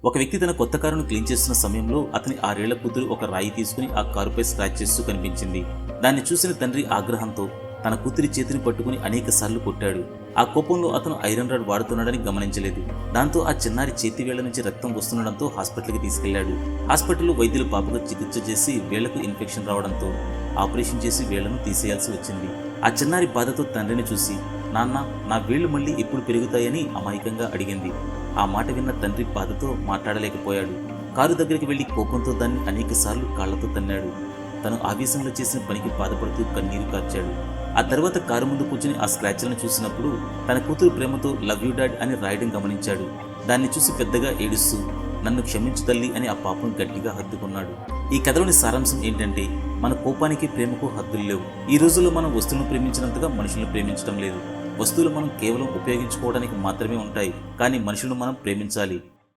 ఒక వ్యక్తి తన కొత్త కారును క్లీన్ చేస్తున్న సమయంలో అతని 6 ఏళ్ల కూతురు ఒక రాయి తీసుకుని ఆ కారుపై స్క్రాచ్ చేస్తూ కనిపించింది. దాన్ని చూసిన తండ్రి ఆగ్రహంతో తన కూతురి చేతిని పట్టుకుని అనేక సార్లు కొట్టాడు. ఆ కోపంలో అతను ఐరన్ రాడ్ వాడుతున్నాడని గమనించలేదు. దాంతో ఆ చిన్నారి చేతి వేళ్ల నుంచి రక్తం వస్తుండడంతో హాస్పిటల్కి తీసుకెళ్లాడు. హాస్పిటల్లో వైద్యులు పాపకు చికిత్స చేసి వేళ్లకు ఇన్ఫెక్షన్ రావడంతో ఆపరేషన్ చేసి వేళ్లను తీసేయాల్సి వచ్చింది. ఆ చిన్నారి బాధతో తండ్రిని చూసి, నాన్న, నా వేళ్లు మళ్ళీ ఎప్పుడు పెరుగుతాయని అమాయకంగా అడిగింది. ఆ మాట విన్న తండ్రి బాధతో మాట్లాడలేకపోయాడు. కారు దగ్గరికి వెళ్లి కోపంతో దాన్ని అనేక సార్లు కాళ్లతో తన్నాడు. తను ఆవేశంలో చేసిన పనికి బాధపడుతూ కన్నీరు కార్చాడు. ఆ తర్వాత కారు ముందు కూర్చుని ఆ స్క్రాచ్లను చూసినప్పుడు తన కూతురు ప్రేమతో లవ్ యూ డాడ్ అని రాయడం గమనించాడు. దాన్ని చూసి పెద్దగా ఏడుస్తూ, నన్ను క్షమించు తల్లి అని ఆ పాపను గట్టిగా హత్తుకున్నాడు. ఈ కథలోని సారాంశం ఏంటంటే, మన కోపానికి ప్రేమకు హద్దులు లేవు. ఈ రోజుల్లో మనం వస్తువులను ప్రేమించినంతగా మనుషులను ప్రేమించడం లేదు. వస్తువులు మనం కేవలం ఉపయోగించుకోవడానికి మాత్రమే ఉంటాయి, కానీ మనుషులను మనం ప్రేమించాలి.